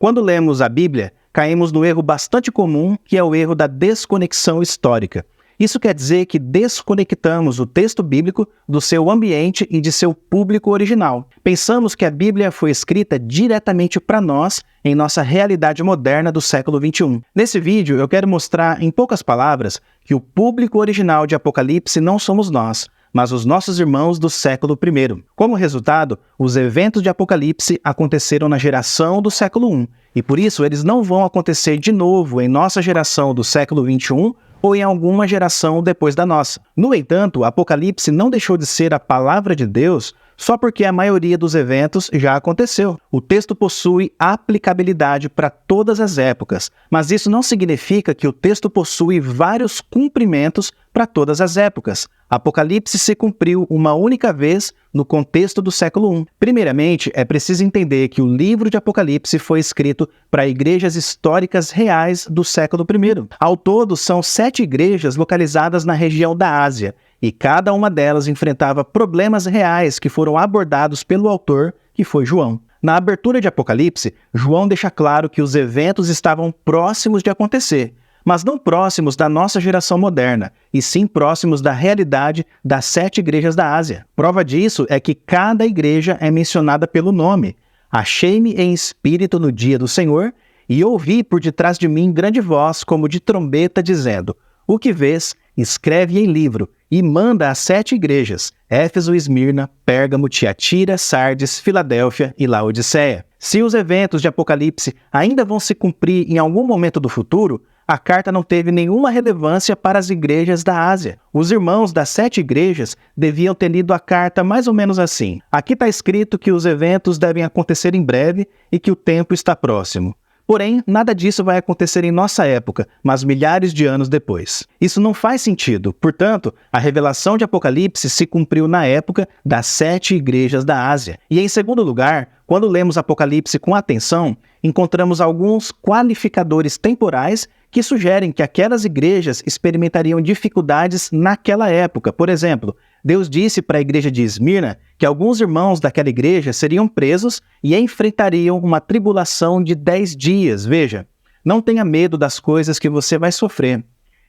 Quando lemos a Bíblia, caímos no erro bastante comum, que é o erro da desconexão histórica. Isso quer dizer que desconectamos o texto bíblico do seu ambiente e de seu público original. Pensamos que a Bíblia foi escrita diretamente para nós, em nossa realidade moderna do século XXI. Nesse vídeo, eu quero mostrar, em poucas palavras, que o público original de Apocalipse não somos nós, mas os nossos irmãos do século I. Como resultado, os eventos de Apocalipse aconteceram na geração do século I, e por isso eles não vão acontecer de novo em nossa geração do século XXI ou em alguma geração depois da nossa. No entanto, Apocalipse não deixou de ser a palavra de Deus só porque a maioria dos eventos já aconteceu. O texto possui aplicabilidade para todas as épocas, mas isso não significa que o texto possui vários cumprimentos para todas as épocas. Apocalipse se cumpriu uma única vez no contexto do século I. Primeiramente, é preciso entender que o livro de Apocalipse foi escrito para igrejas históricas reais do século I. Ao todo, são 7 igrejas localizadas na região da Ásia, e cada uma delas enfrentava problemas reais que foram abordados pelo autor, que foi João. Na abertura de Apocalipse, João deixa claro que os eventos estavam próximos de acontecer, mas não próximos da nossa geração moderna, e sim próximos da realidade das 7 igrejas da Ásia. Prova disso é que cada igreja é mencionada pelo nome. Achei-me em espírito no dia do Senhor, e ouvi por detrás de mim grande voz como de trombeta dizendo: o que vês, escreve em livro, e manda às 7 igrejas, Éfeso, Esmirna, Pérgamo, Tiatira, Sardes, Filadélfia e Laodiceia. Se os eventos de Apocalipse ainda vão se cumprir em algum momento do futuro, a carta não teve nenhuma relevância para as igrejas da Ásia. Os irmãos das 7 igrejas deviam ter lido a carta mais ou menos assim: aqui está escrito que os eventos devem acontecer em breve e que o tempo está próximo. Porém, nada disso vai acontecer em nossa época, mas milhares de anos depois. Isso não faz sentido. Portanto, a revelação de Apocalipse se cumpriu na época das 7 igrejas da Ásia. E em segundo lugar, quando lemos Apocalipse com atenção, encontramos alguns qualificadores temporais que sugerem que aquelas igrejas experimentariam dificuldades naquela época. Por exemplo, Deus disse para a igreja de Esmirna que alguns irmãos daquela igreja seriam presos e enfrentariam uma tribulação de 10 dias. Veja, não tenha medo das coisas que você vai sofrer.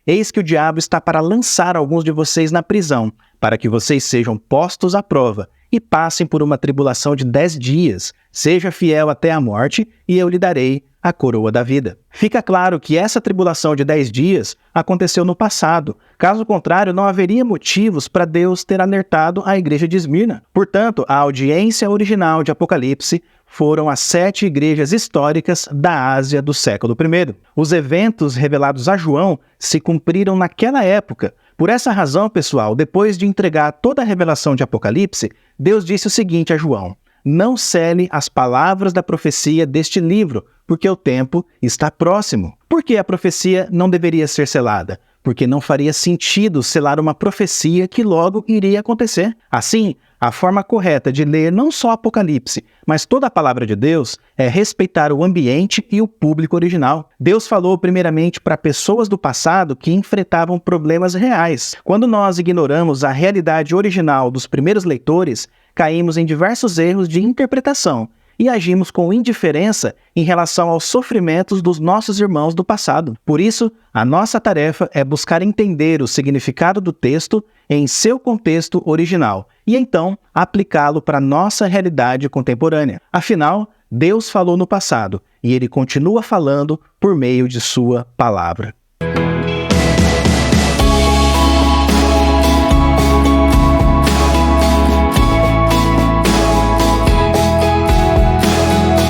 Eis que o diabo está para lançar alguns de vocês na prisão, para que vocês sejam postos à prova e passem por uma tribulação de 10 dias. Seja fiel até a morte, e eu lhe darei a coroa da vida. Fica claro que essa tribulação de 10 dias aconteceu no passado. Caso contrário, não haveria motivos para Deus ter alertado a igreja de Esmirna. Portanto, a audiência original de Apocalipse foram as 7 igrejas históricas da Ásia do século I. Os eventos revelados a João se cumpriram naquela época. Por essa razão, pessoal, depois de entregar toda a revelação de Apocalipse, Deus disse o seguinte a João: não cele as palavras da profecia deste livro, porque o tempo está próximo. Por que a profecia não deveria ser selada? Porque não faria sentido selar uma profecia que logo iria acontecer. Assim, a forma correta de ler não só Apocalipse, mas toda a palavra de Deus é respeitar o ambiente e o público original. Deus falou primeiramente para pessoas do passado que enfrentavam problemas reais. Quando nós ignoramos a realidade original dos primeiros leitores, caímos em diversos erros de interpretação e agimos com indiferença em relação aos sofrimentos dos nossos irmãos do passado. Por isso, a nossa tarefa é buscar entender o significado do texto em seu contexto original e então aplicá-lo para a nossa realidade contemporânea. Afinal, Deus falou no passado e Ele continua falando por meio de sua palavra.